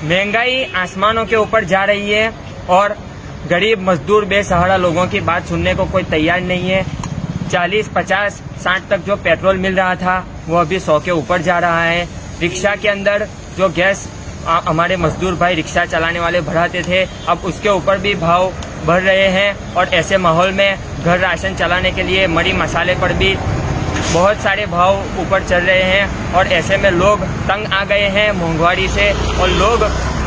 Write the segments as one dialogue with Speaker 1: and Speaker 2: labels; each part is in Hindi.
Speaker 1: महंगाई आसमानों के ऊपर जा रही है और गरीब मजदूर बेसहारा लोगों की बात सुनने को कोई तैयार नहीं है। 40, 50, 60 तक जो पेट्रोल मिल रहा था वो अभी 100 के ऊपर जा रहा है। रिक्शा के अंदर जो गैस हमारे मजदूर भाई रिक्शा चलाने वाले भराते थे, अब उसके ऊपर भी भाव बढ़ रहे हैं। और ऐसे माहौल में घर राशन चलाने के लिए मरी मसाले पर भी बहुत सारे भाव ऊपर चल रहे हैं और ऐसे में लोग तंग आ गए हैं महंगाई से और लोग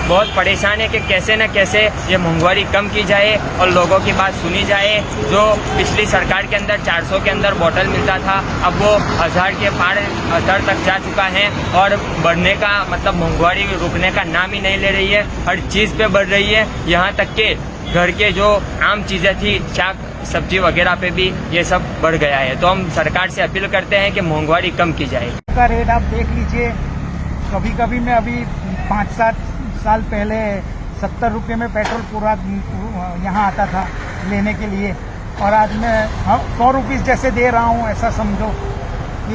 Speaker 1: बहुत परेशान है कि कैसे न कैसे ये महंगाई कम की जाए और लोगों की बात सुनी जाए। जो पिछली सरकार के अंदर 400 के अंदर बोतल मिलता था, अब वो 1000 के पार दर तक जा चुका है और बढ़ने का मतलब महंगाई रुकने का नाम ही नहीं ले रही है। हर चीज़ पे बढ़ रही है, यहाँ तक के घर के जो आम चीज़ें थी, शाक सब्जी वगैरह पे भी ये सब बढ़ गया है। तो हम सरकार से अपील करते हैं कि महंगाई कम की जाए।
Speaker 2: का रेट आप देख लीजिए, कभी कभी मैं अभी 5-7 साल पहले 70 रुपये में पेट्रोल पूरा यहाँ आता था लेने के लिए और आज मैं 100 रुपीज़ जैसे दे रहा हूँ। ऐसा समझो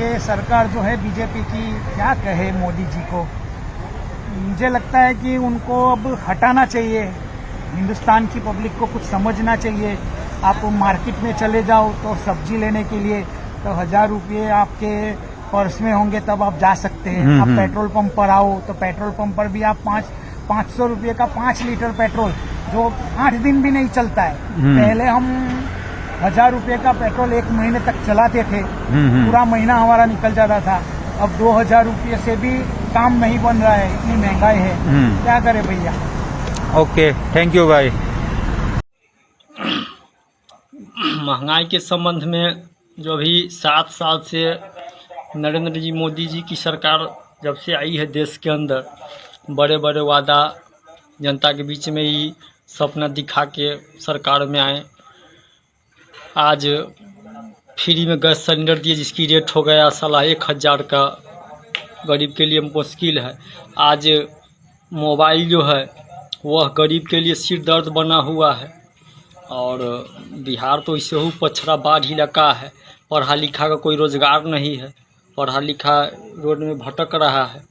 Speaker 2: ये सरकार जो है बीजेपी की, क्या कहे मोदी जी को, मुझे लगता है कि उनको अब हटाना चाहिए। हिंदुस्तान की पब्लिक को कुछ समझना चाहिए। आप मार्केट में चले जाओ तो सब्जी लेने के लिए तो 1000 रुपये आपके पर्स में होंगे तब आप जा सकते हैं। आप पेट्रोल पंप पर आओ तो पेट्रोल पंप पर भी आप 500 रुपये का 5 लीटर पेट्रोल जो 8 दिन भी नहीं चलता है। पहले हम 1000 रुपये का पेट्रोल 1 महीने तक चलाते थे, पूरा महीना हमारा निकल जाता था। अब 2000 रुपये से भी काम नहीं बन रहा है, इतनी महंगाई है। क्या करे भैया।
Speaker 3: ओके, थैंक यू भाई।
Speaker 4: महंगाई के संबंध में जो अभी 7 साल से नरेंद्र जी मोदी जी की सरकार जब से आई है देश के अंदर, बड़े बड़े वादा जनता के बीच में ही सपना दिखा के सरकार में आए। आज फ्री में गैस सिलेंडर दिए जिसकी रेट हो गया 1000 का, गरीब के लिए मुश्किल है। आज मोबाइल जो है वह गरीब के लिए सिर दर्द बना हुआ है। और बिहार तो इससे ही पछड़ा बाढ़ इलाका है, पढ़ा लिखा का कोई रोज़गार नहीं है, पढ़ा लिखा रोड में भटक रहा है।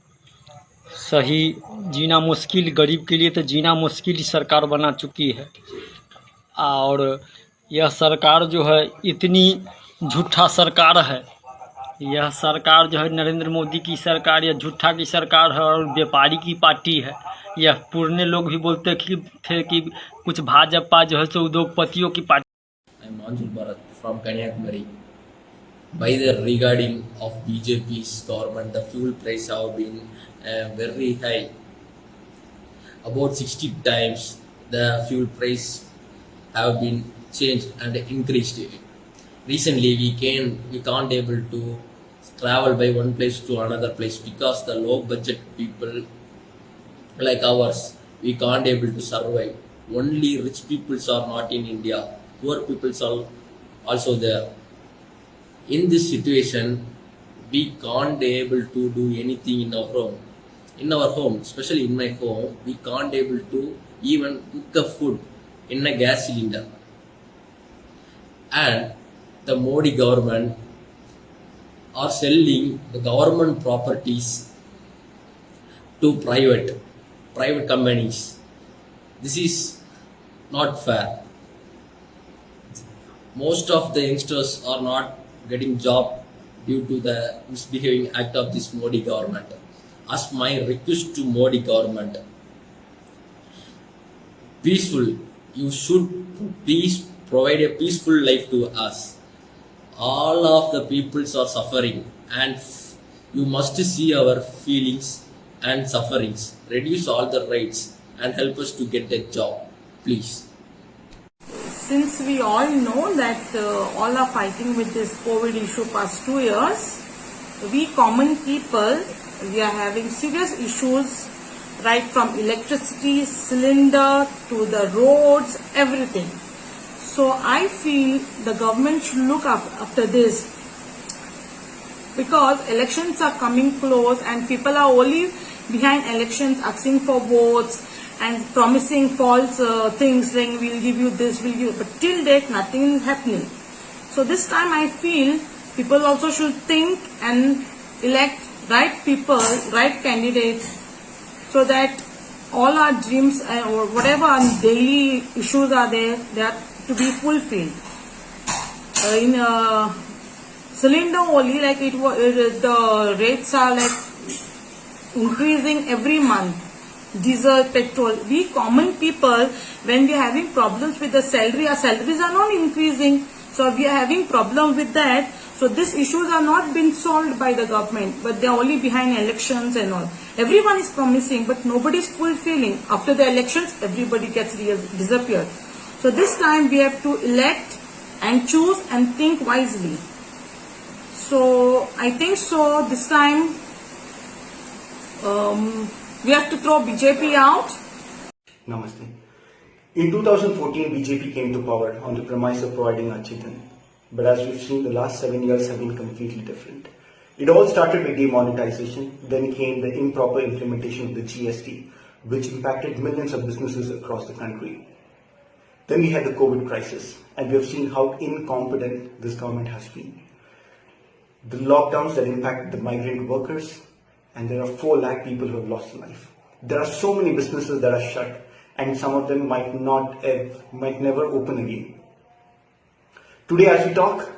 Speaker 4: सही जीना मुश्किल, गरीब के लिए तो जीना मुश्किल ही सरकार बना चुकी है। और यह सरकार जो है इतनी झूठा सरकार है, यह सरकार जो है नरेंद्र मोदी की सरकार यह झूठा की सरकार है और व्यापारी की पार्टी है। यह पुराने लोग भी बोलते थे कि कुछ भाजपा जो है सो उद्योगपतियों की party.
Speaker 5: I am Manjul Bharat from Kanyakumari. By the regarding of BJP's government, the fuel price have been very high. About 60 times the fuel price have been changed and increased. Recently, we can't able to travel by one place to another place because the low budget people like ours, we can't able to survive. Only rich peoples are not in India. Poor peoples are also there. In this situation, we can't able to do anything in our home. In our home, especially in my home, we can't able to even cook a food in a gas cylinder. And the Modi government are selling the government properties to private companies. This is not fair. Most of the youngsters are not getting job due to the misbehaving act of this Modi government. As my request to Modi government, peaceful, you should please provide a peaceful life to us. All of the peoples are suffering and you must see our feelings and sufferings. Reduce all the rates and help us to get a job, please.
Speaker 6: Since we all know that all are fighting with this COVID issue past 2 years, we common people, we are having serious issues right from electricity, cylinder to the roads, everything. So I feel the government should look after this because elections are coming close and people are only behind elections asking for votes and promising false things like we'll give you this, we'll give you, but till date nothing is happening. So this time I feel people also should think and elect right people, right candidates so that all our dreams or whatever our daily issues are there, they are to be fulfilled. In cylinder only, like the rates are like increasing every month. Diesel, petrol. We common people, when we are having problems with the salary, our salaries are not increasing. So we are having problem with that. So these issues are not being solved by the government, but they are only behind elections and all. Everyone is promising, but nobody is fulfilling. After the elections, everybody gets disappeared. So this time we have to elect and choose and think wisely. So I think so this time we have to throw BJP out.
Speaker 7: Namaste. In 2014, BJP came to power on the premise of providing Achitan. But as we've seen, the last 7 years have been completely different. It all started with demonetization, then came the improper implementation of the GST, which impacted millions of businesses across the country. Then we had the COVID crisis, and we have seen how incompetent this government has been. The lockdowns that impacted the migrant workers, and there are 4 lakh people who have lost life. There are so many businesses that are shut, and some of them might never open again. Today as we talk,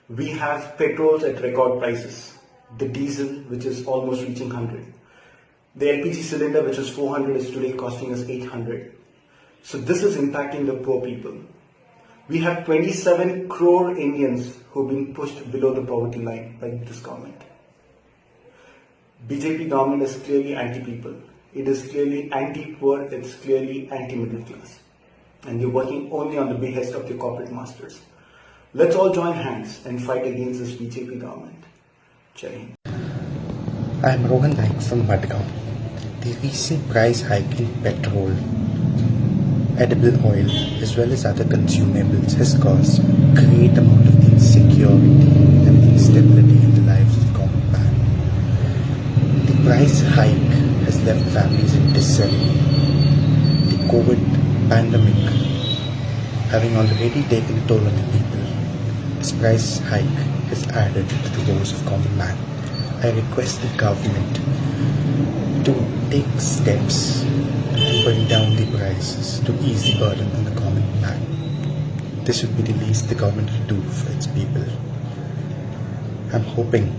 Speaker 7: we have petrols at record prices, the diesel which is almost reaching 100. The LPG cylinder which is 400 is today costing us 800. So this is impacting the poor people. We have 27 crore Indians who have been pushed below the poverty line by this government. BJP government is clearly anti-people. It is clearly anti-poor, it's clearly anti-middle class. And they're working only on the behest of the corporate masters. Let's all join hands and fight against this BJP government. Jai Hind.
Speaker 8: I am Rohan Naik from Madgaon. The recent price hike in petrol, edible oil, as well as other consumables has caused a great amount of insecurity and instability in the lives of common man. The price hike has left families in disarray. The COVID pandemic having already taken a toll on the people. This price hike has added to the woes of common man. I request the government to take steps and bring down the prices to ease the burden on the common man. This would be the least the government can do for its people. I'm hoping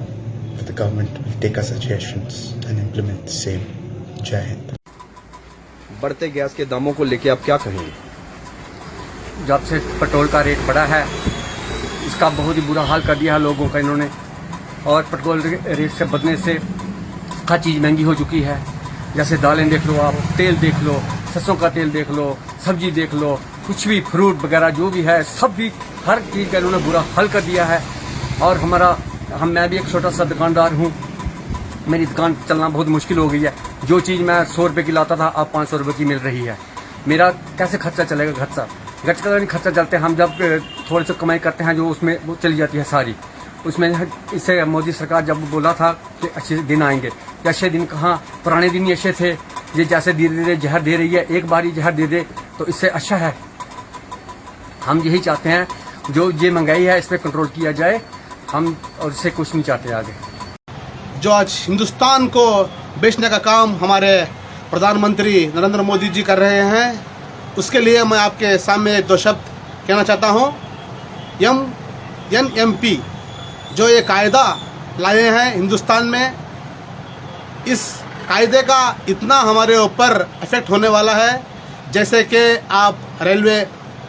Speaker 8: that the government will take our suggestions and implement the same. Jai Hind.
Speaker 9: बढ़ते गैस के दामों को लेकर आप क्या कहेंगे?
Speaker 10: जब से पेट्रोल का रेट बढ़ा है, इसका बहुत ही बुरा हाल कर दिया है लोगों का इन्होंने। और पेट्रोल रेट से बढ़ने से हर चीज़ महंगी हो चुकी है। जैसे दालें देख लो आप, तेल देख लो, सरसों का तेल देख लो, सब्जी देख लो, कुछ भी फ्रूट वगैरह जो भी है, सब भी हर चीज़ का इन्होंने बुरा हाल कर दिया है। और मैं भी एक छोटा सा दुकानदार हूँ, मेरी दुकान चलना बहुत मुश्किल हो गई है। जो चीज़ मैं 100 रुपये की लाता था, अब 500 रुपये की मिल रही है। मेरा कैसे खर्चा चलेगा? घर का नहीं खर्चा चलते। हम जब थोड़ी सी कमाई करते हैं जो उसमें वो चली जाती है सारी। उसमें इससे मोदी सरकार जब बोला था कि अच्छे दिन आएंगे, तो अच्छे दिन कहाँ? पुराने दिन ही अच्छे थे। ये जैसे धीरे धीरे जहर दे रही है, एक बार ही जहर दे दे तो इससे अच्छा है। हम यही चाहते हैं जो ये महंगाई है इस पर कंट्रोल किया जाए, हम और इससे कुछ नहीं चाहते आगे।
Speaker 11: जो आज हिंदुस्तान को बेचने का काम हमारे प्रधानमंत्री नरेंद्र मोदी जी कर रहे हैं, उसके लिए मैं आपके सामने 2 शब्द कहना चाहता हूँ। NMP जो ये कायदा लाए हैं हिंदुस्तान में, इस कायदे का इतना हमारे ऊपर इफेक्ट होने वाला है। जैसे कि आप रेलवे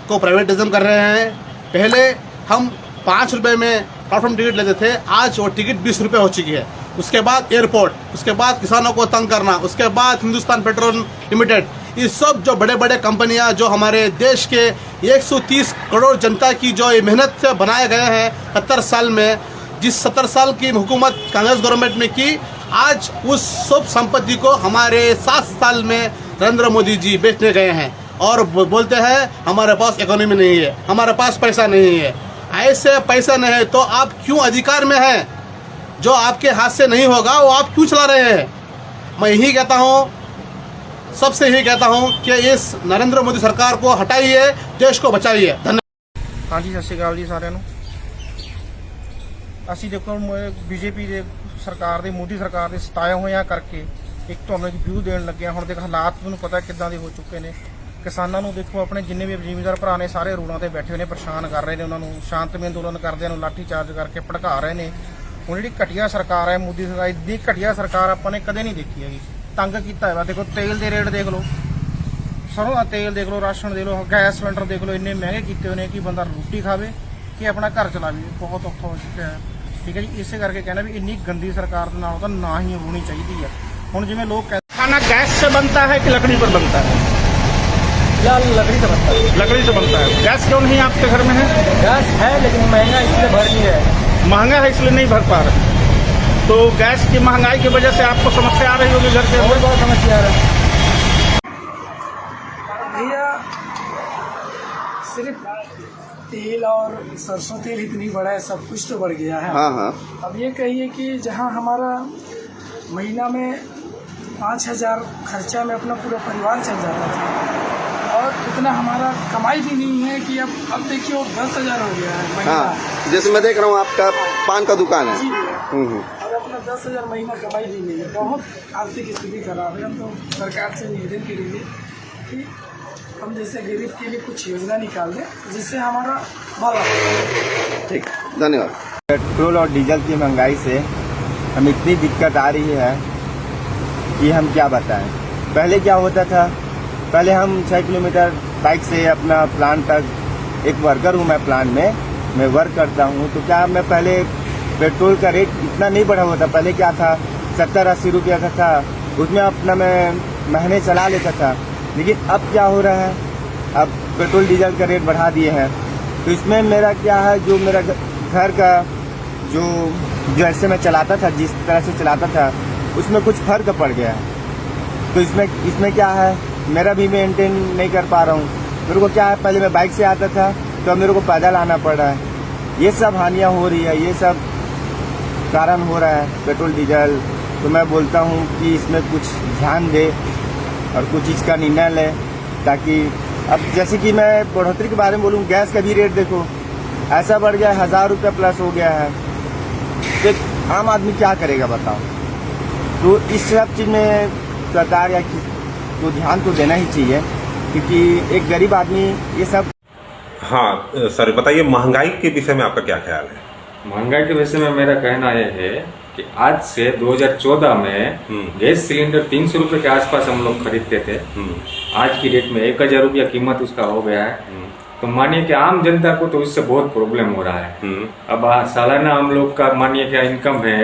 Speaker 11: को प्राइवेटिज्म कर रहे हैं। पहले हम 5 रुपये में प्लेटफॉर्म टिकट लेते थे, आज वो टिकट 20 रुपये हो चुकी है। उसके बाद एयरपोर्ट, उसके बाद किसानों को तंग करना, उसके बाद हिंदुस्तान पेट्रोल लिमिटेड, ये सब जो बड़े बड़े कंपनियां जो हमारे देश के 130 करोड़ जनता की जो मेहनत से बनाए गए हैं 70 साल में, जिस 70 साल की हुकूमत कांग्रेस गवर्नमेंट ने की, आज उस सब संपत्ति को हमारे 7 साल में नरेंद्र मोदी जी बेचने गए हैं और बोलते हैं हमारे पास इकोनॉमी नहीं है, हमारे पास पैसा नहीं है। ऐसे पैसा नहीं है तो आप क्यों अधिकार में हैं? जो आपके हाथ से नहीं होगा वो आप क्यों चला रहे हैं? मैं यही कहता हूँ, सबसे यही कहता हूँ कि इस नरेंद्र मोदी सरकार को हटाइए, देश को बचाइए। धन्यवाद।
Speaker 2: हाँ जी, सत श्री अकाल जी साਰਿਆਂ ਨੂੰ। ਅਸੀਂ ਦੇਖੋ बीजेपी ਦੇ ਸਰਕਾਰ ਦੇ, ਮੋਦੀ ਸਰਕਾਰ ਦੇ ਸਤਾਏ ਹੋਇਆਂ ਕਰਕੇ ਇੱਕ ਤੁਹਾਨੂੰ ਇੱਕ ਵਿਊ ਦੇਣ ਲੱਗਿਆ। ਹੁਣ ਦੇਖ ਹਾਲਾਤ ਤੁਹਾਨੂੰ ਪਤਾ ਕਿੱਦਾਂ ਦੇ ਹੋ ਚੁੱਕੇ ਨੇ। ਕਿਸਾਨਾਂ ਨੂੰ ਦੇਖੋ, ਆਪਣੇ ਜਿੰਨੇ ਵੀ ਜ਼ਿਮੀਂਦਾਰ ਭਰਾ ਨੇ ਸਾਰੇ ਰੋਡਾਂ ਤੇ ਬੈਠੇ ਹੋਏ ਨੇ, ਪਰੇਸ਼ਾਨ ਕਰ ਰਹੇ ਨੇ ਉਹਨਾਂ ਨੂੰ। ਸ਼ਾਂਤਮਈ ਅੰਦੋਲਨ ਕਰਦਿਆਂ ਨੂੰ ਲਾਠੀ ਚਾਰਜ ਕਰਕੇ ਭੜਕਾ ਰਹੇ ਨੇ। ਹੁਣ ਜਿਹੜੀ ਘਟੀਆ ਸਰਕਾਰ ਹੈ ਮੋਦੀ ਸਰਕਾਰ, ਇੱਡੀ ਘਟੀਆ ਸਰਕਾਰ ਆਪਾਂ ਨੇ ਕਦੇ ਨਹੀਂ ਦੇਖੀ ਹੈਗੀ। ਤੰਗ ਕੀਤਾ ਹੈ। ਦੇਖੋ ਤੇਲ ਦੇ ਰੇਟ ਦੇਖ ਲਓ, ਸਰੋਂ ਦਾ ਤੇਲ ਦੇਖ ਲਓ, ਰਾਸ਼ਨ ਦੇਖ ਲਓ, ਗੈਸ ਸਿਲੰਡਰ ਦੇਖ ਲਓ, ਇੰਨੇ ਮਹਿੰਗੇ ਕੀਤੇ ਹੋਏ ਨੇ ਕਿ ਬੰਦਾ ਰੋਟੀ ਖਾਵੇ ਕਿ ਆਪਣਾ ਘਰ ਚਲਾਵੇ, ਬਹੁਤ ਔਖਾ ਹੋ ਚੁੱਕਿਆ ਹੈ। ठीक है जी, इसे करके कहना भी इन्नी गंदी सरकार के नाल ना ही होनी चाहिए है। हुण जिवें लोग कहते खाना गैस से बनता है कि लकड़ी पर बनता है?
Speaker 10: फिलहाल लकड़ी से बनता है।
Speaker 2: लकड़ी से बनता है। गैस क्यों नहीं आपके घर में है?
Speaker 10: गैस है लेकिन महंगा इसलिए भर नहीं है।
Speaker 2: महंगा है इसलिए नहीं भर पा रहे। तो गैस की महंगाई की वजह से आपको समस्या आ रही होगी घर के अंदर?
Speaker 10: बहुत समस्या आ रही है
Speaker 12: भैया। सिर्फ तेल और सरसों तेल इतनी बढ़ा है, सब कुछ तो बढ़ गया है।
Speaker 9: हाँ हाँ।
Speaker 12: अब ये कहिए कि जहाँ हमारा महीना में 5,000 खर्चा में अपना पूरा परिवार चल जाता था और इतना हमारा कमाई भी नहीं है कि अब देखिए वो 10,000 हो गया है महीना।
Speaker 9: हाँ, जैसे मैं देख रहा हूँ आपका पान का दुकान है।
Speaker 12: जी और अपना 10,000 महीना कमाई भी नहीं है। बहुत आर्थिक स्थिति खराब है। हम तो सरकार से निवेदन करेंगे कि हम जैसे गरीब के लिए कुछ योजना निकाल दें जिससे हमारा भला हो।
Speaker 9: ठीक, धन्यवाद।
Speaker 13: पेट्रोल और डीजल की महंगाई से हम इतनी दिक्कत आ रही है कि हम क्या बताएं। पहले क्या होता था, पहले हम 6 किलोमीटर बाइक से अपना प्लांट तक, एक वर्कर हूँ मैं प्लांट में, मैं वर्क करता हूँ, तो क्या मैं पहले पेट्रोल का रेट इतना नहीं बढ़ा हुआ था। पहले क्या था 70-80 रुपया का था, उसमें अपना मैं महीने चला लेता था। लेकिन अब क्या हो रहा है, अब पेट्रोल डीजल का रेट बढ़ा दिए हैं, तो इसमें मेरा क्या है, जो मेरा घर का जो ऐसे मैं चलाता था, जिस तरह से चलाता था, उसमें कुछ फर्क पड़ गया है। तो इसमें क्या है, मेरा भी मेंटेन नहीं कर पा रहा हूँ। मेरे को क्या है, पहले मैं बाइक से आता था तो अब मेरे को पैदल आना पड़ रहा है। ये सब हानियाँ हो रही है, ये सब कारण हो रहा है पेट्रोल डीजल। तो मैं बोलता हूँ कि इसमें कुछ ध्यान दे और कुछ इसका निर्णय ले, ताकि अब जैसे कि मैं बढ़ोतरी के बारे में बोलूँ, गैस का भी रेट देखो ऐसा बढ़ गया है, 1,000 रुपया प्लस हो गया है। तो एक आम आदमी क्या करेगा बताओ। तो इस सब चीज़ में सरकार या तो ध्यान तो देना ही चाहिए, क्योंकि एक गरीब आदमी ये सब।
Speaker 14: हाँ सर, बताइए महंगाई के विषय में आपका क्या ख्याल है?
Speaker 3: महंगाई के विषय में मेरा कहना यह है कि आज से 2014 में गैस सिलेंडर 300 रुपये के आसपास हम लोग खरीदते थे। आज की डेट में 1,000 रुपया कीमत उसका हो गया है। तो मानिए कि आम जनता को तो इससे बहुत प्रॉब्लम हो रहा है। अब सालाना हम लोग का मानिए क्या इनकम है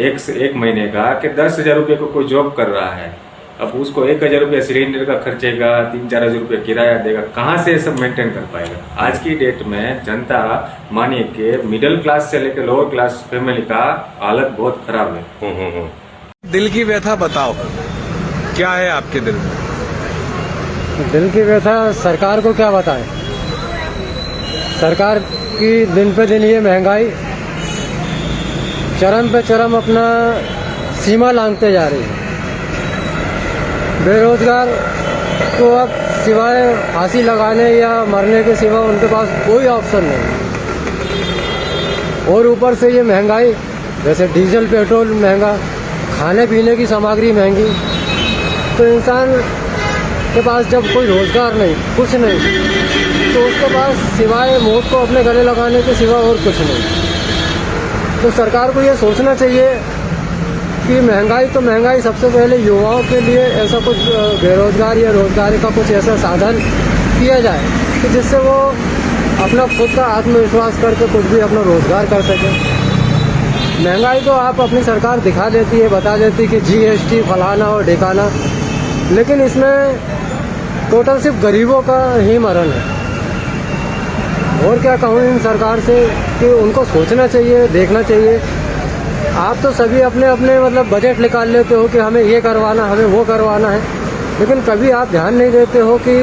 Speaker 3: एक महीने का कि 10,000 रुपये को कोई जॉब कर रहा है। अब उसको 1,000 रुपया सिलेंडर का खर्चेगा, 3-4 हज़ार रुपया किराया देगा, कहाँ से ये सब मेंटेन कर पाएगा। आज की डेट में जनता मानिए कि मिडिल क्लास से लेकर लोअर क्लास फैमिली का हालत बहुत खराब है।
Speaker 15: दिल की व्यथा बताओ, क्या है आपके दिल में?
Speaker 10: दिल की व्यथा सरकार को क्या बताएं। सरकार की दिन पे दिन ये महंगाई चरम पे चरम अपना सीमा लांघते जा रही है। बेरोजगार को अब सिवाय फांसी लगाने या मरने के सिवा उनके पास कोई ऑप्शन नहीं। और ऊपर से ये महंगाई, जैसे डीजल पेट्रोल महंगा, खाने पीने की सामग्री महंगी, तो इंसान के पास जब कोई रोजगार नहीं, कुछ नहीं, तो उसके पास सिवाय मौत को अपने गले लगाने के सिवा और कुछ नहीं। तो सरकार को ये सोचना चाहिए कि महंगाई तो महंगाई, सबसे पहले युवाओं के लिए ऐसा कुछ बेरोजगार या रोजगारी का कुछ ऐसा साधन किया जाए कि जिससे वो अपना खुद का आत्मविश्वास करके कुछ भी अपना रोजगार कर सके। महंगाई तो आप अपनी सरकार दिखा देती है, बता देती है कि GST फलाना और ढिकाना, लेकिन इसमें टोटल सिर्फ गरीबों का ही मरण है। और क्या कहूँ इन सरकार से कि उनको सोचना चाहिए, देखना चाहिए। आप तो सभी अपने अपने मतलब बजट निकाल लेते हो कि हमें ये करवाना, हमें वो करवाना है, लेकिन कभी आप ध्यान नहीं देते हो कि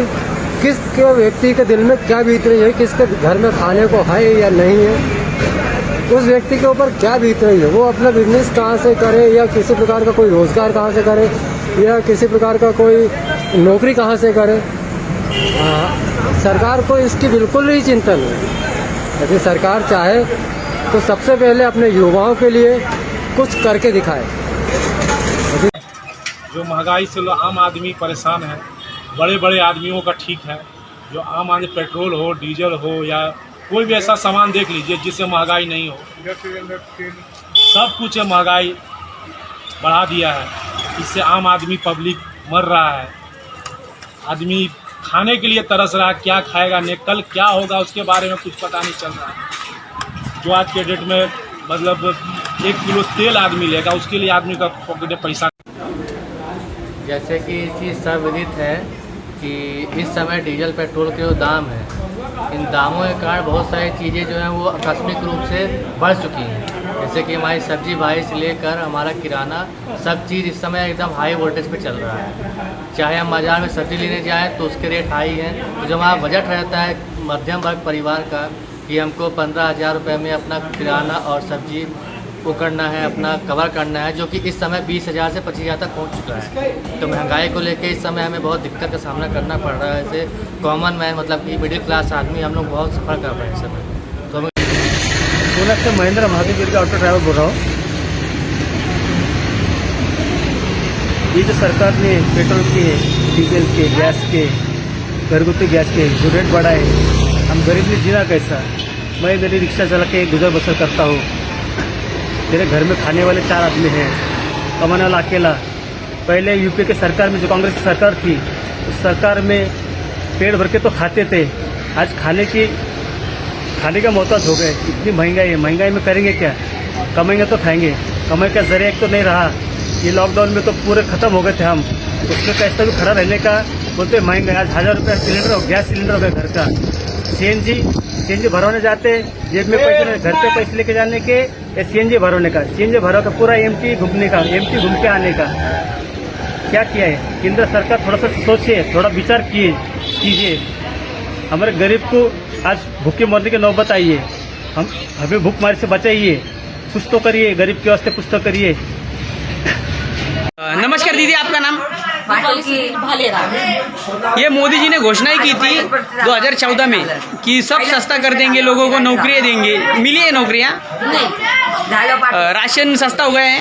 Speaker 10: किसके व्यक्ति के दिल में क्या बीत रही है, किसके घर में खाने को है या नहीं है, उस व्यक्ति के ऊपर क्या बीत रही है, वो अपना बिजनेस कहाँ से करे या किसी प्रकार का कोई रोजगार कहाँ से करे या किसी प्रकार का कोई नौकरी कहाँ से करे। सरकार को इसकी बिल्कुल ही चिंता नहीं। यदि सरकार चाहे तो सबसे पहले अपने युवाओं के लिए कुछ करके दिखाए।
Speaker 16: जो महंगाई से आम आदमी परेशान है। बड़े बड़े आदमियों का ठीक है, जो आम आदमी पेट्रोल हो, डीजल हो या कोई भी ऐसा सामान देख लीजिए जिससे महंगाई नहीं हो, सब कुछ महंगाई बढ़ा दिया है। इससे आम आदमी पब्लिक मर रहा है। आदमी खाने के लिए तरस रहा है, क्या खाएगा नहीं, कल क्या होगा उसके बारे में कुछ पता नहीं चल रहा है। जो आज के डेट में मतलब 1 किलो तेल आदमी लेगा, उसके लिए आदमी का पॉकेट में पैसा।
Speaker 17: जैसे कि इस चीज़ सब विदित है कि इस समय डीजल पेट्रोल के जो दाम है, इन दामों के कारण बहुत सारी चीज़ें जो हैं वो आकस्मिक रूप से बढ़ चुकी हैं। जैसे कि हमारी सब्जी भाई से लेकर हमारा किराना, सब चीज़ इस समय एकदम हाई वोल्टेज पे चल रहा है। चाहे हम बाज़ार में सब्जी लेने जाएं तो उसके रेट हाई हैं। तो जब हमारा बजट रहता है मध्यम वर्ग परिवार का कि हमको 15,000 रुपये में अपना किराना और सब्जी वो करना है, अपना कवर करना है, जो कि इस समय 20,000 से 25,000 तक पहुंच चुका है। तो महंगाई को लेकर इस समय हमें बहुत दिक्कत का सामना करना पड़ रहा है। ऐसे कॉमन मैन मतलब कि मिडिल क्लास आदमी हम लोग बहुत सफ़र कर रहे हैं इस समय। तो हमें
Speaker 18: सोलर से महेंद्र महावीर का ऑटो ड्राइवर बोल रहा हूँ। ये जो सरकार ने पेट्रोल के, डीजल के, गैस के, घरगुती गैस के जो रेट बढ़ाए, हम गरीब ने जीना कैसा। मैं मेरी रिक्शा चला के गुजर बसर करता हूँ। मेरे घर में खाने वाले 4 आदमी हैं, कमाने वाला अकेला। पहले यूपी के सरकार में जो कांग्रेस की सरकार थी, उस सरकार में पेट भर के तो खाते थे, आज खाने का मोहताज हो गए। इतनी महंगाई है, महंगाई में करेंगे क्या? कमाएंगे तो खाएंगे, कमाई का जरिया एक तो नहीं रहा। ये लॉकडाउन में तो पूरे खत्म हो गए थे हम, उसमें कैसा भी खड़ा रहने का बोलते महंगा। आज 1000 रुपये सिलेंडर हो, गैस सिलेंडर हो गया घर का। सीएनजी भरवाने जाते, जेब में पैसे नहीं, घर पे पैसे लेके जाने के, या सीएनजी भरवाने का, सीएनजी भरवा का पूरा एमटी घूमने का, एमटी घूम के आने का। क्या किया है केंद्र सरकार? थोड़ा सा सोचिए, थोड़ा विचार कीजिए। हमारे गरीब को आज भूखे मरने की नौबत आई है। हमें भूखमारी से बचाइए, कुछ तो करिए, गरीब के वास्ते कुछ तो करिए।
Speaker 19: नमस्कार दीदी, आपका नाम?
Speaker 20: भालेराम।
Speaker 19: ये मोदी जी ने घोषणा की थी 2014 में कि सब सस्ता कर देंगे, लोगों को नौकरियां देंगे। मिली है नौकरियां?
Speaker 20: नहीं।
Speaker 19: राशन सस्ता हो गया है?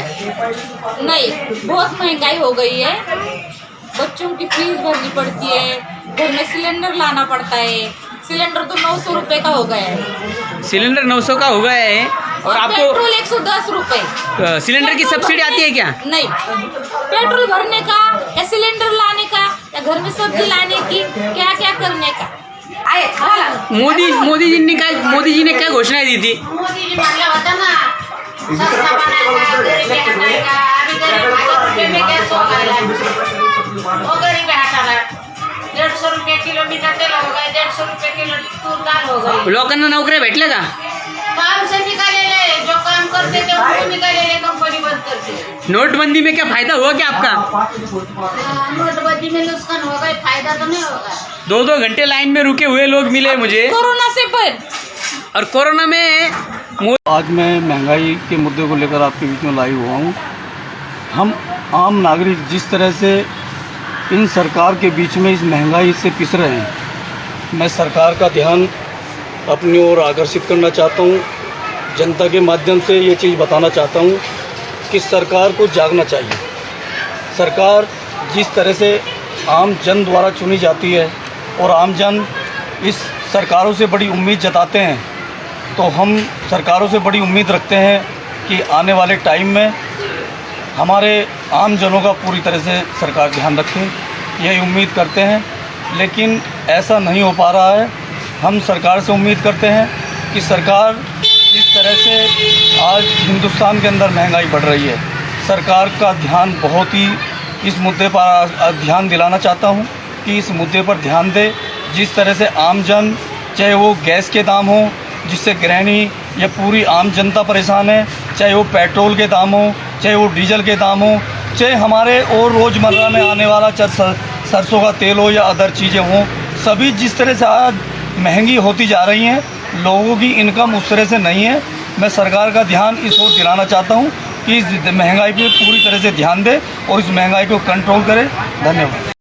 Speaker 20: नहीं, बहुत महंगाई हो गई है। बच्चों की फीस भरनी पड़ती है, घर में सिलेंडर लाना पड़ता है। सिलेंडर तो 900 रुपए का हो गया है।
Speaker 19: सिलेंडर 900 का हो गया है। और आपको
Speaker 20: पेट्रोल 110 रुपए।
Speaker 19: सिलेंडर की सब्सिडी आती है क्या?
Speaker 20: नहीं, पेट्रोल भरने का या सिलेंडर लाने का या घर में सब्जी लाने की, क्या क्या करने का।
Speaker 19: मोदी जी ने क्या घोषणाएं दी थी?
Speaker 20: मोदी जी मांगा होता ना, सस्ता बनाएगा, गरीबी हटाएगा। अभी गरीब में गैस हो गया, वो गरीबी हटा रहा है। 150 रुपये किलोमीटर तेल हो गए, 150 रुपये किलो तूर दाल हो गई।
Speaker 19: लोकांना नौकऱ्या भेटल्या का?
Speaker 20: काम से निकालेले, जो काम करते थे उनको निकालेले, कंपनी बंद करते।
Speaker 19: नोटबंदी में क्या फायदा हुआ क्या आपका?
Speaker 20: नोटबंदी में नुकसान हो गए, फायदा तो नहीं होगा।
Speaker 19: 2-2 घंटे लाइन में रुके हुए लोग मिले मुझे
Speaker 20: कोरोना से पर।
Speaker 19: और कोरोना में
Speaker 18: आज मैं महंगाई के मुद्दे को लेकर आपके बीच में लाइव हुआ हूँ। हम आम नागरिक जिस तरह से इन सरकार के बीच में इस महंगाई से पिस रहे हैं, मैं सरकार का ध्यान अपनी ओर आकर्षित करना चाहता हूँ। जनता के माध्यम से ये चीज़ बताना चाहता हूँ कि सरकार को जागना चाहिए। सरकार जिस तरह से आम जन द्वारा चुनी जाती है और आम जन इस सरकारों से बड़ी उम्मीद जताते हैं, तो हम सरकारों से बड़ी उम्मीद रखते हैं कि आने वाले टाइम में हमारे आम जनों का पूरी तरह से सरकार ध्यान रखे, यही उम्मीद करते हैं। लेकिन ऐसा नहीं हो पा रहा है। हम सरकार से उम्मीद करते हैं कि सरकार जिस तरह से आज हिंदुस्तान के अंदर महंगाई बढ़ रही है, सरकार का ध्यान बहुत ही इस मुद्दे पर ध्यान दिलाना चाहता हूं कि इस मुद्दे पर ध्यान दे। जिस तरह से आम जन, चाहे वो गैस के दाम हो जिससे गृहिणी या पूरी आम जनता परेशान है, चाहे वो पेट्रोल के दाम हो, चाहे वो डीजल के दाम हो, चाहे हमारे और रोज़मर्रा में आने वाला सरसों का तेल हो या अदर चीज़ें हों, सभी जिस तरह से आज महंगी होती जा रही हैं, लोगों की इनकम उस तरह से नहीं है। मैं सरकार का ध्यान इस ओर दिलाना चाहता हूं कि इस महंगाई पे पूरी तरह से ध्यान दे और इस महंगाई को कंट्रोल करे। धन्यवाद।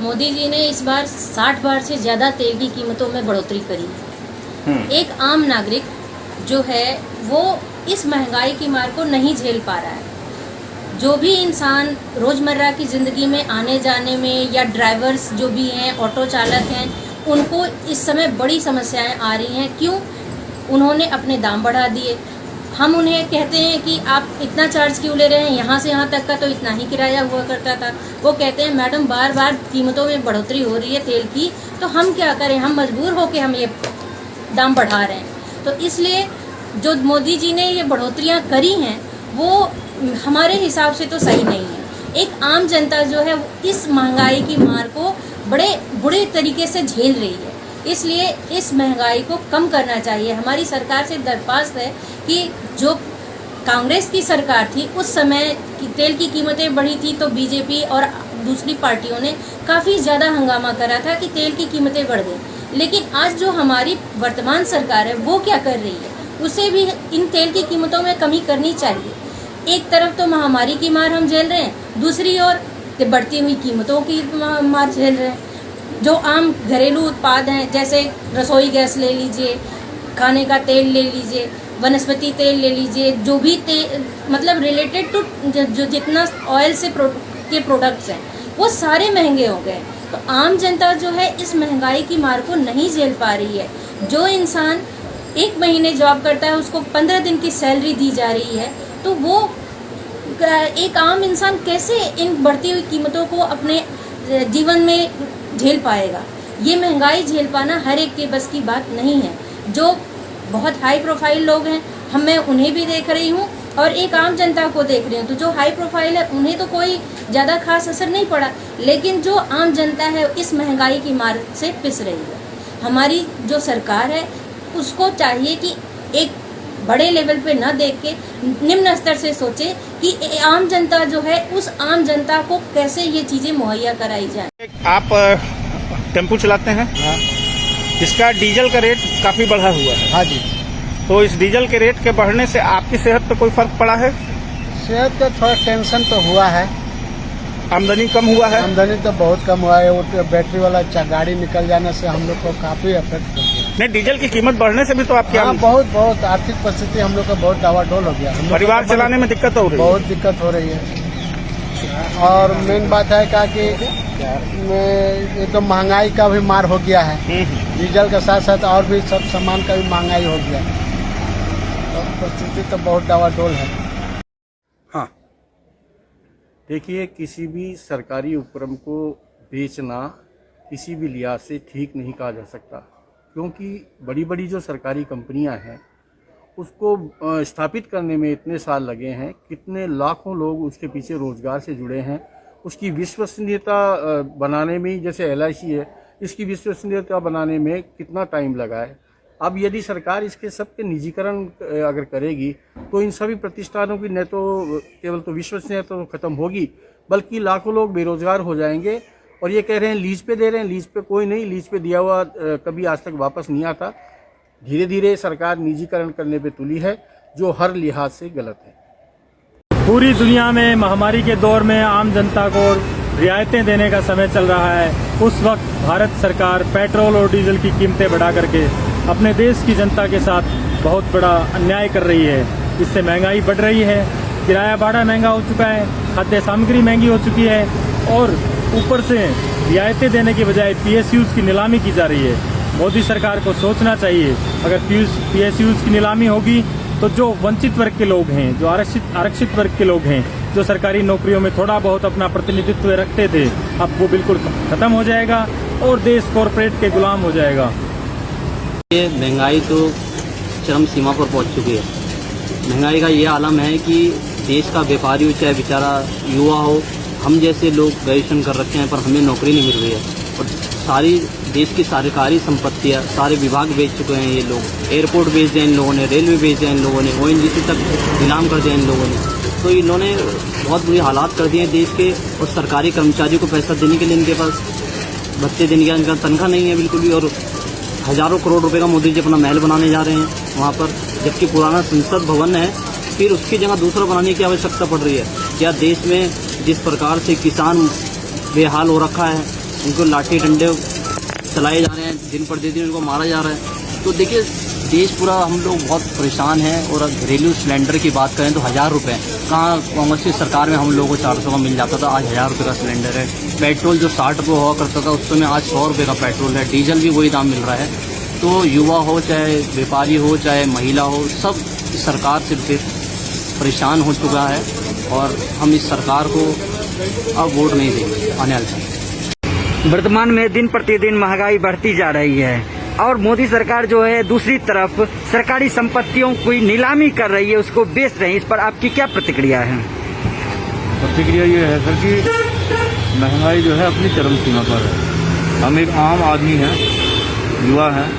Speaker 21: मोदी जी ने इस बार 60 बार से ज़्यादा तेल की कीमतों में बढ़ोतरी करी। एक आम नागरिक जो है वो इस महंगाई की मार को नहीं झेल पा रहा है। जो भी इंसान रोज़मर्रा की ज़िंदगी में आने जाने में, या ड्राइवर्स जो भी हैं, ऑटो चालक हैं, उनको इस समय बड़ी समस्याएं आ रही हैं। क्यों? उन्होंने अपने दाम बढ़ा दिए। हम उन्हें कहते हैं कि आप इतना चार्ज क्यों ले रहे हैं, यहाँ से यहाँ तक का तो इतना ही किराया हुआ करता था। वो कहते हैं मैडम बार बार कीमतों में बढ़ोतरी हो रही है तेल की, तो हम क्या करें, हम मजबूर होकर हम ये दाम बढ़ा रहे हैं। तो इसलिए जो मोदी जी ने ये बढ़ोतरियाँ करी हैं वो हमारे हिसाब से तो सही नहीं है। एक आम जनता जो है इस महंगाई की मार को बड़े बुरे तरीके से झेल रही है। इसलिए इस महंगाई को कम करना चाहिए। हमारी सरकार से दरख्वास्त है कि जो कांग्रेस की सरकार थी उस समय तेल की कीमतें बढ़ी थी तो बीजेपी और दूसरी पार्टियों ने काफ़ी ज़्यादा हंगामा करा था कि तेल की कीमतें बढ़ गई। लेकिन आज जो हमारी वर्तमान सरकार है वो क्या कर रही है, उसे भी इन तेल की कीमतों में कमी करनी चाहिए। एक तरफ तो महामारी की मार हम झेल रहे हैं, दूसरी ओर बढ़ती हुई कीमतों की मार झेल रहे हैं। जो आम घरेलू उत्पाद हैं जैसे रसोई गैस ले लीजिए, खाने का तेल ले लीजिए, वनस्पति तेल ले लीजिए, जो भी तेल मतलब रिलेटेड टू जो जितना ऑयल से के प्रोडक्ट्स हैं वो सारे महंगे हो गए। तो आम जनता जो है इस महंगाई की मार को नहीं झेल पा रही है। जो इंसान 1 महीने जॉब करता है उसको 15 दिन की सैलरी दी जा रही है, तो वो एक आम इंसान कैसे इन बढ़ती हुई कीमतों को अपने जीवन में झेल पाएगा। ये महंगाई झेल पाना हर एक के बस की बात नहीं है। जो बहुत हाई प्रोफाइल लोग हैं, मैं उन्हें भी देख रही हूँ और एक आम जनता को देख रही हूँ, तो जो हाई प्रोफाइल है उन्हें तो कोई ज़्यादा खास असर नहीं पड़ा, लेकिन जो आम जनता है इस महंगाई की मार से पिस रही है। हमारी जो सरकार है उसको चाहिए कि एक बड़े लेवल पे न देख के निम्न स्तर से सोचे कि आम जनता जो है उस आम जनता को कैसे ये चीज़ें मुहैया कराई जाए।
Speaker 2: आप टेम्पो चलाते हैं? हाँ। इसका डीजल का रेट काफ़ी बढ़ा हुआ है। हाँ जी। तो इस डीजल के रेट के बढ़ने से आपकी सेहत पर कोई फर्क पड़ा है?
Speaker 1: सेहत पे थोड़ा टेंशन तो हुआ है।
Speaker 2: आमदनी कम हुआ है?
Speaker 1: आमदनी तो बहुत कम हुआ है। वो बैटरी वाला गाड़ी निकल जाने से हम लोग को काफी इफेक्ट कर गया।
Speaker 2: नहीं, डीजल की कीमत बढ़ने से भी तो आपकी
Speaker 1: बहुत आर्थिक परिस्थिति हम लोग का बहुत डावाडोल हो गया।
Speaker 2: परिवार चलाने में दिक्कत हो रही है?
Speaker 1: बहुत दिक्कत हो रही है। और मेन बात है क्या कि ये तो महंगाई का भी मार हो गया है। डीजल के साथ साथ और भी सब सामान का भी महंगाई हो गया है। तो परिस्थिति तो बहुत डावाडोल है।
Speaker 18: हाँ, देखिए, किसी भी सरकारी उपक्रम को बेचना किसी भी लिहाज से ठीक नहीं कहा जा सकता, क्योंकि बड़ी बड़ी जो सरकारी कंपनियां हैं उसको स्थापित करने में इतने साल लगे हैं, कितने लाखों लोग उसके पीछे रोजगार से जुड़े हैं। उसकी विश्वसनीयता बनाने में, जैसे LIC है, इसकी विश्वसनीयता बनाने में कितना टाइम लगा है। अब यदि सरकार इसके सबके निजीकरण अगर करेगी तो इन सभी प्रतिष्ठानों की न तो केवल तो विश्वसनीयता तो खत्म होगी, बल्कि लाखों लोग बेरोजगार हो जाएंगे। और ये कह रहे हैं लीज पे दे रहे हैं, लीज पे कोई नहीं, लीज पे दिया हुआ कभी आज तक वापस नहीं आता। धीरे धीरे सरकार निजीकरण करने पे तुली है, जो हर लिहाज से गलत है।
Speaker 22: पूरी दुनिया में महामारी के दौर में आम जनता को रियायतें देने का समय चल रहा है। उस वक्त भारत सरकार पेट्रोल और डीजल की कीमतें बढ़ा करके अपने देश की जनता के साथ बहुत बड़ा अन्याय कर रही है। इससे महंगाई बढ़ रही है, किराया भाड़ा महंगा हो चुका है, खाद्य सामग्री महंगी हो चुकी है और ऊपर से रियायतें देने के बजाय PSUs की नीलामी की जा रही है। मोदी सरकार को सोचना चाहिए, अगर PSUs की नीलामी होगी तो जो वंचित वर्ग के लोग हैं, जो आरक्षित वर्ग के लोग हैं, जो सरकारी नौकरियों में थोड़ा बहुत अपना प्रतिनिधित्व रखते थे, अब वो बिल्कुल खत्म हो जाएगा और देश कॉरपोरेट के गुलाम हो जाएगा।
Speaker 23: ये महंगाई तो चरम सीमा पर पहुंच चुकी है। महंगाई का ये आलम है कि देश का व्यापारी हो चाहे बेचारा युवा हो, हम जैसे लोग ग्रेजुएशन कर रखे हैं पर हमें नौकरी नहीं मिल रही है। और सारी देश की सरकारी संपत्तियां, सारे विभाग बेच चुके हैं ये लोग। एयरपोर्ट बेच दिया इन लोगों ने, रेलवे बेच दिया इन लोगों ने, ONGC तक नीलाम कर दिया इन लोगों ने। तो इन्होंने बहुत बुरी हालात कर दिए हैं देश के। और सरकारी कर्मचारियों को पैसा देने के लिए इनके पास भत्ते देने का इनका तनख्वाह नहीं है बिल्कुल भी। और हजारों करोड़ रुपए का मोदी जी अपना महल बनाने जा रहे हैं वहाँ पर, जबकि पुराना संसद भवन है, फिर उसकी जगह दूसरा बनाने की आवश्यकता पड़ रही है। क्या देश में जिस प्रकार से किसान बेहाल हो रखा है, उनको लाठी डंडे चलाए जा रहे हैं, दिन पर दिन उनको मारा जा रहा है, तो देखिए देश पूरा हम लोग बहुत परेशान हैं। और घरेलू सिलेंडर की बात करें तो 1000 रुपये, कहाँ कांग्रेस की सरकार में हम लोगों को 400 का मिल जाता था, आज 1000 रुपये का सिलेंडर है। पेट्रोल जो 60 रुपये हुआ करता था उस समय आज 100 रुपये का पेट्रोल है। डीजल भी वही दाम मिल रहा है। तो युवा हो, चाहे व्यापारी हो, चाहे महिला हो, सब इस सरकार से परेशान हो चुका है और हम इस सरकार को अब वोट नहीं देंगे आने वाले समय।
Speaker 4: वर्तमान में दिन प्रतिदिन महंगाई बढ़ती जा रही है और मोदी सरकार जो है दूसरी तरफ सरकारी संपत्तियों की नीलामी कर रही है, उसको बेच रही है। इस पर आपकी क्या प्रतिक्रिया है?
Speaker 5: प्रतिक्रिया ये है सर कि महंगाई जो है अपनी चरम सीमा पर है। हम एक आम आदमी हैं, युवा हैं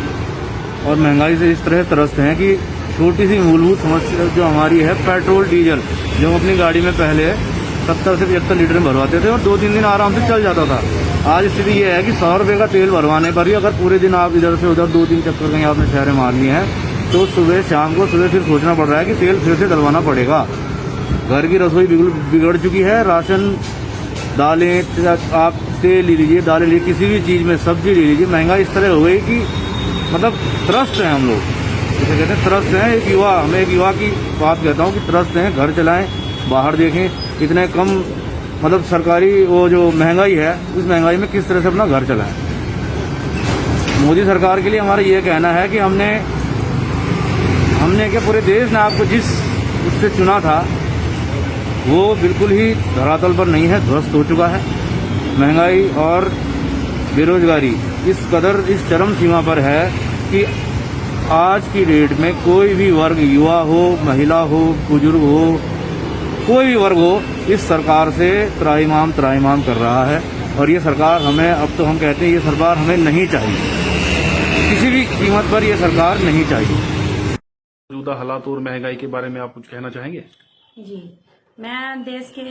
Speaker 5: और महंगाई से इस तरह त्रस्त हैं कि छोटी सी मूलभूत समस्या जो हमारी है पेट्रोल डीजल, जो हम अपनी गाड़ी में पहले 70 से 75 लीटर में भरवाते थे और 2-3 दिन आराम से चल जाता था। आज स्थिति ये है कि 100 रुपये का तेल भरवाने पर ही अगर पूरे दिन आप इधर से उधर 2-3 चक्कर कहीं आपने शहरें मारनी है तो सुबह शाम को सुबह फिर सोचना पड़ रहा है कि तेल फिर से डलवाना पड़ेगा। घर की रसोई बिगड़ चुकी है। राशन, दालें, आप तेल ले लीजिए, दालें ले लीजिए, किसी भी चीज़ में सब्जी ले लीजिए, महंगाई इस तरह हो गई कि मतलब त्रस्त हैं हम लोग। जैसे कहते हैं त्रस्त हैं। एक युवा, मैं एक युवा की बात कहता हूँ कि त्रस्त हैं। घर चलाएं, बाहर देखें, इतने कम मतलब सरकारी वो जो महंगाई है उस महंगाई में किस तरह से अपना घर चलाएं। मोदी सरकार के लिए हमारा ये कहना है कि हमने क्या पूरे देश ने आपको जिस उससे चुना था वो बिल्कुल ही धरातल पर नहीं है, ध्वस्त हो चुका है। महंगाई और बेरोजगारी इस कदर इस चरम सीमा पर है कि आज की डेट में कोई भी वर्ग, युवा हो, महिला हो, बुजुर्ग हो, कोई भी वर्ग हो, इस सरकार से त्राहिमाम कर रहा है। और ये सरकार हमें, अब तो हम कहते हैं ये सरकार हमें नहीं चाहिए, किसी भी कीमत पर ये सरकार नहीं चाहिए।
Speaker 6: मौजूदा हालात और महंगाई के बारे में आप कुछ कहना चाहेंगे?
Speaker 24: जी, मैं देश के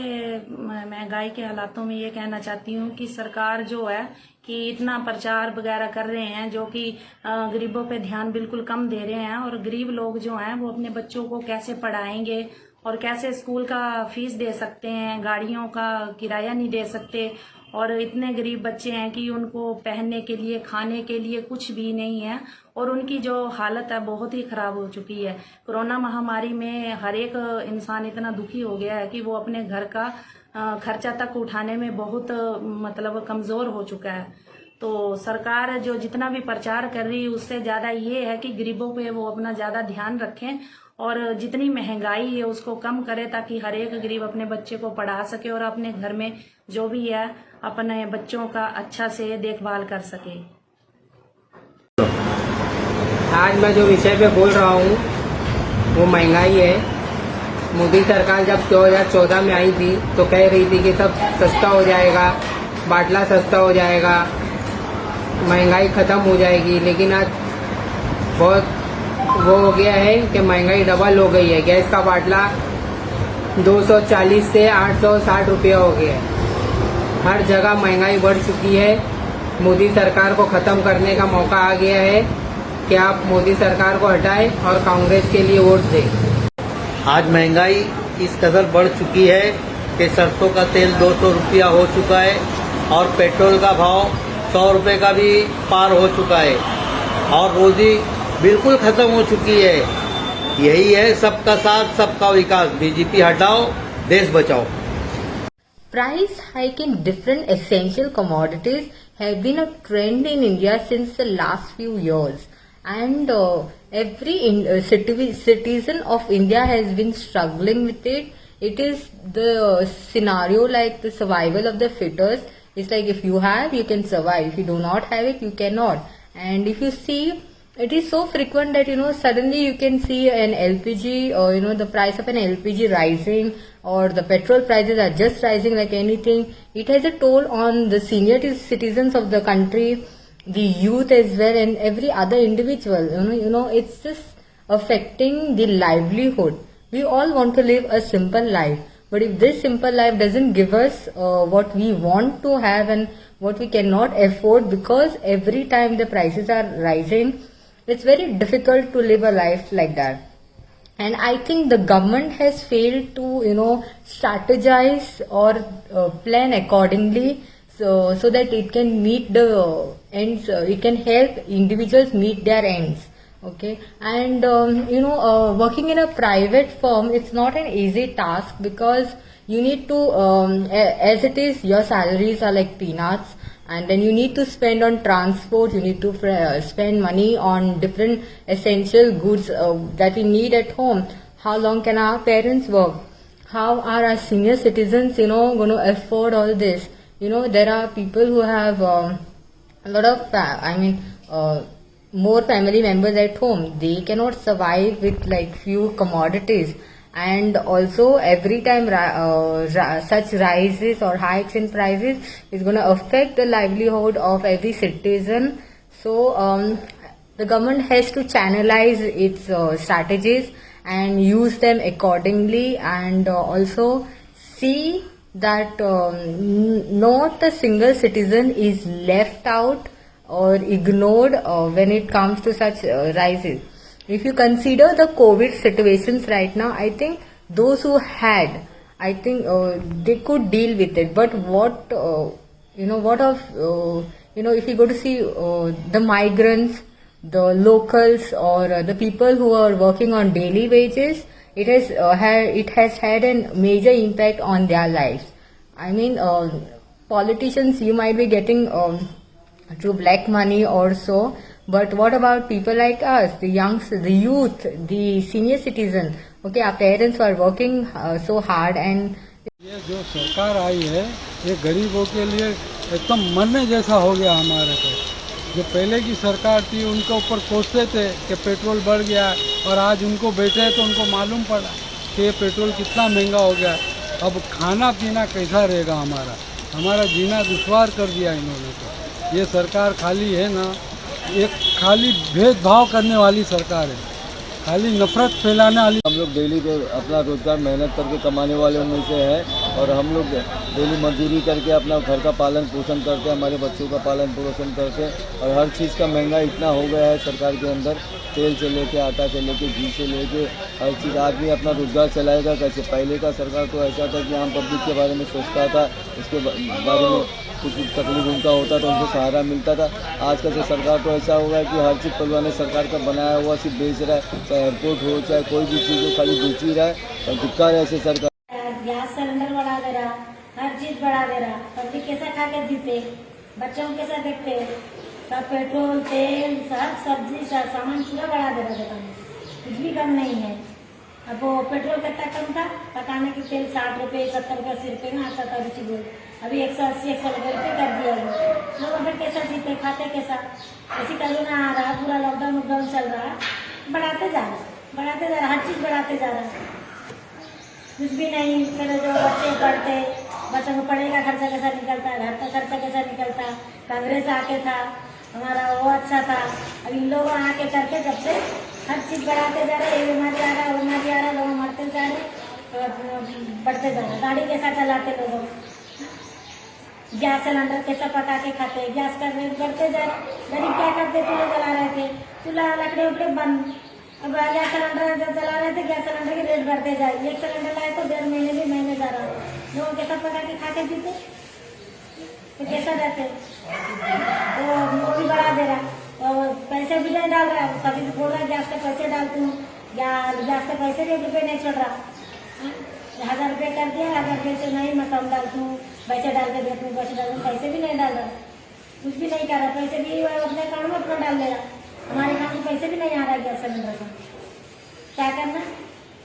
Speaker 24: महंगाई के हालातों में ये कहना चाहती हूँ कि सरकार जो है कि इतना प्रचार वगैरह कर रहे हैं जो कि गरीबों पे ध्यान बिल्कुल कम दे रहे हैं। और गरीब लोग जो हैं वो अपने बच्चों को कैसे पढ़ाएंगे और कैसे स्कूल का फीस दे सकते हैं, गाड़ियों का किराया नहीं दे सकते। और इतने गरीब बच्चे हैं कि उनको पहनने के लिए, खाने के लिए कुछ भी नहीं है और उनकी जो हालत है बहुत ही खराब हो चुकी है। कोरोना महामारी में हर एक इंसान इतना दुखी हो गया है कि वो अपने घर का खर्चा तक उठाने में बहुत मतलब कमजोर हो चुका है। तो सरकार जो जितना भी प्रचार कर रही है उससे ज्यादा ये है कि गरीबों पे वो अपना ज्यादा ध्यान रखें और जितनी महंगाई है उसको कम करे ताकि हर एक गरीब अपने बच्चे को पढ़ा सके और अपने घर में जो भी है अपने बच्चों का अच्छा से देखभाल कर सके।
Speaker 25: आज मैं जो विषय पे बोल रहा हूँ वो महंगाई है। मोदी सरकार जब 2014 में आई थी तो कह रही थी कि सब सस्ता हो जाएगा, बाटला सस्ता हो जाएगा, महंगाई खत्म हो जाएगी। लेकिन आज बहुत वो हो गया है कि महंगाई डबल हो गई है। गैस का बाटला 240 से 860 रुपया हो गया है। हर जगह महंगाई बढ़ चुकी है। मोदी सरकार को खत्म करने का मौका आ गया है कि आप मोदी सरकार को हटाएं और कांग्रेस के लिए वोट दें।
Speaker 26: आज महंगाई इस कदर बढ़ चुकी है कि सरसों का तेल 200 रुपया हो चुका है और पेट्रोल का भाव 100 रुपये का भी पार हो चुका है और रोजी बिल्कुल खत्म हो चुकी है। यही है सबका साथ सबका विकास। बीजेपी हटाओ, देश बचाओ।
Speaker 27: Price hike in different essential commodities have been a trend in India since the last few years, and every citizen of India has been struggling with it. It is the scenario like the survival of the fittest. It's like if you have, you can survive. If you do not have it, you cannot. And if you see, it is so frequent that suddenly you can see an LPG or the price of an LPG rising, or the petrol prices are just rising like anything. It has a toll on the senior citizens of the country, the youth as well, and every other individual. It's just affecting the livelihood. We all want to live a simple life, but if this simple life doesn't give us what we want to have and what we cannot afford, because every time the prices are rising, it's very difficult to live a life like that. And I think the government has failed to, strategize or plan accordingly so that it can meet the ends, it can help individuals meet their ends. Okay, and working in a private firm, it's not an easy task because you need to, as it is, your salaries are like peanuts, and then you need to spend on transport, you need to spend money on different essential goods that we need at home. How long can our parents work? How are our senior citizens, going to afford all this? There are people who have a lot of, more family members at home. They cannot survive with like few commodities. And also every time such rises or hikes in prices is going to affect the livelihood of every citizen. So the government has to channelize its strategies and use them accordingly, and also see that not a single citizen is left out or ignored when it comes to such rises. If you consider the COVID situations right now, I think those who had, they could deal with it. But if you go to see the migrants, the locals, or the people who are working on daily wages, it has had a major impact on their lives. Politicians, you might be getting through black money or so, but what about people like us, the youngsters, the youth, the senior citizen? Okay, our parents who are working so hard, and
Speaker 18: ये जो सरकार आई है ये गरीबों के लिए एकदम मरने जैसा हो गया हमारे को। जो पहले की सरकार थी उनके ऊपर कोसते थे कि पेट्रोल बढ़ गया, और आज उनको बैठे तो उनको मालूम पड़ा कि ये पेट्रोल कितना महंगा हो गया। अब खाना पीना कैसा रहेगा हमारा जीना दुश्वार कर दिया इन्होंने। तो ये सरकार खाली है ना, एक खाली भेदभाव करने वाली सरकार है, खाली नफरत फैलाने वाली।
Speaker 26: हम लोग डेली अपना रोजगार मेहनत करके कमाने वालों में से है, और हम लोग डेली मजदूरी करके अपना घर का पालन पोषण करते, हमारे बच्चों का पालन पोषण करते, और हर चीज़ का महंगा इतना हो गया है सरकार के अंदर, तेल से लेके आटा से लेके घी से लेके हर चीज़। आदमी अपना रोजगार चलाएगा कैसे? पहले का सरकार तो ऐसा था कि आम पब्लिक के बारे में सोचता था, उसके बारे में कुछ तकलीफ उनका होता तो उनको सहारा मिलता था। आज का सरकार तो ऐसा हो गया कि हर चीज़ परिवार सरकार का बनाया हुआ सिर्फ बेच रहा है, चाहे एयरपोर्ट हो चाहे कोई भी चीज़ हो, खाली बेच ही रहा है। और धिक्कार है ऐसे सरकार।
Speaker 20: गैस सिलेंडर बढ़ा दे रहा, हर चीज बढ़ा दे रहा, पब्लिक कैसा खा के जीते, बच्चों को कैसा देखते, सब पेट्रोल तेल सब सब्जी सब सामान पूरा बढ़ा दे रहा दुकान में, कुछ भी कम नहीं है। अब वो पेट्रोल कितना कम था, पकाने के तेल 60 रुपये 70 रुपये 80 रुपये में आता था रुचि बोल, अभी 180 190 रुपये कर दिया लोग। फिर कैसा जीते, खाते कैसा? ऐसी कोरोना आ रहा, पूरा लॉकडाउन चल रहा, बढ़ाते जा रहा, हर चीज बढ़ाते जा रहा, कुछ भी नहीं। फिर जो बच्चे पढ़ते, बच्चों को पढ़ने का खर्चा कैसा निकलता, घर का खर्चा कैसा निकलता। कांग्रेस आके था हमारा वो अच्छा था, अब इन लोगों आके करके जब से हर चीज बढ़ाते जा रहे, ये बीमारी आ रहा वो बीमारी आ रहा, लोग मरते जा रहे, बढ़ते जा रहे। गाड़ी कैसा चलाते लोग, गैस सिलेंडर कैसा पका के खाते, गैस का रेट बढ़ते जा रहे। गरीब क्या करते, चूल्हे जला रहे थे, चूल्हा लकड़े उकड़े बंद, अब गैस सिलेंडर जब चला रहे थे, गैस सिलेंडर की रेट बढ़ते जाए। एक सिलेंडर लाए तो 1.5 महीने भी महीने जा रहा है, लोग कैसा पका के खा के जीते, तो कैसा रहते? तो वो भी बढ़ा दे रहा, और पैसे भी नहीं डाल रहा। सभी बोल रहा है गैस के पैसे डालती हूँ, गैस के पैसे 1 रुपये नहीं छोड़ रहा, 1000 रुपये कर दिया, 1000 रुपये से नहीं मैं कम डालती हूँ, पैसे डाल के देती हूँ, पैसे डाल दूँ, पैसे भी नहीं डाल रहा, कुछ भी नहीं कर रहा। पैसे भी अपने अकाउंट में अपना डाल दे रहा, हमारे अकाउंट में पैसे भी नहीं आ रहा है गैस सिलेंडर का, क्या करना?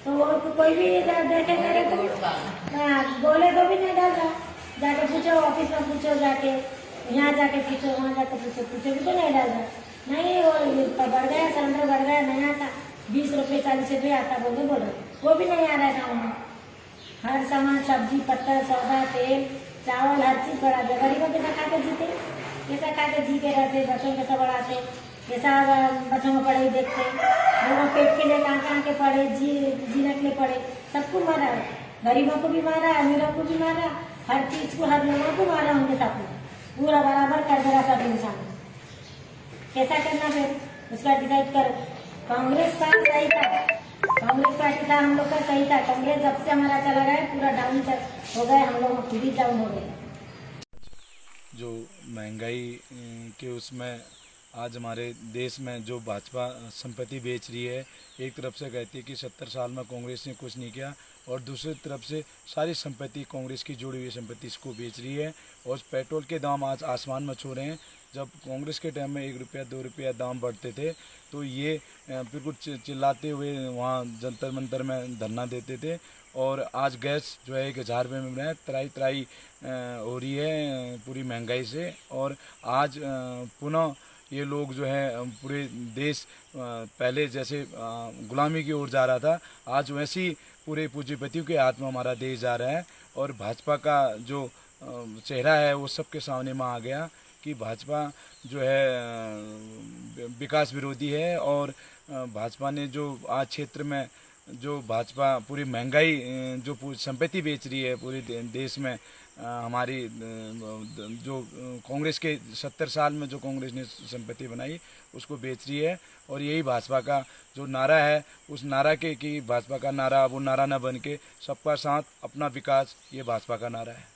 Speaker 20: तो वो कोई भी देखे करे तो बोले तो भी नहीं डाल रहा। जाके पूछो, ऑफिस में पूछो, जाके यहाँ जाके पूछो, वहाँ जाके पूछो भी तो नहीं डाल रहा। नहीं वो बढ़ गया, सिलेंडर बढ़ गया, नहीं आता, 20 रुपये 40 रुपये आता बोलो, वो भी नहीं आ रहा है गाँव में। हर सामान सब्जी पत्ता सौदा तेल चावल हर चीज बढ़ा दे। गरीबों कैसा खा के जीते, कैसा खा के जी के रहते, बच्चों कैसा बढ़ाते, कैसा बच्चों को पढ़े देखते, लोगों पेट के लिए कहाँ के पढ़े, जीने के लिए पढ़े, सबको मारा, गरीबों को भी मारा, अमीरों को भी मारा, हर चीज को, हर लोगों को मारा, उनके साथ में पूरा बराबर कर दे रहा सब इंसान। कैसा करना फिर उसका डिसाइड करो। कांग्रेस का सही था, कांग्रेस पार्टी था हम लोग का सही था। कांग्रेस जब से हमारा चला गया पूरा डाउन हो गए, हम लोग खुद ही डाउन हो गए।
Speaker 15: जो महंगाई के उसमें
Speaker 7: आज हमारे देश में जो भाजपा संपत्ति बेच रही है, एक तरफ से कहती है कि 70 साल में कांग्रेस ने कुछ नहीं किया और दूसरी तरफ से सारी संपत्ति कांग्रेस की जुड़ी हुई संपत्ति इसको बेच रही है। और पेट्रोल के दाम आज आसमान में छू रहे हैं। जब कांग्रेस के टाइम में 1 रुपया 2 रुपया दाम बढ़ते थे तो ये बिल्कुल चिल्लाते हुए वहाँ जंतर मंतर में धरना देते थे। और आज गैस जो है 1000 रुपये में मिल रहा है, त्राई हो रही है पूरी महंगाई से। और आज पुनः ये लोग जो है पूरे देश पहले जैसे गुलामी की ओर जा रहा था, आज वैसी पूरे पूंजीपतियों के हाथ में हमारा देश जा रहा है। और भाजपा का जो चेहरा है वो सबके सामने में आ गया कि भाजपा जो है विकास विरोधी है। और भाजपा ने जो आज क्षेत्र में जो भाजपा पूरी महंगाई जो पूरी संपत्ति बेच रही है पूरे देश में, हमारी जो कांग्रेस के 70 साल में जो कांग्रेस ने संपत्ति बनाई उसको बेच रही है। और यही भाजपा का जो नारा है, उस नारा के कि भाजपा का नारा वो नारा न बन के सबका साथ अपना विकास, ये भाजपा का नारा है।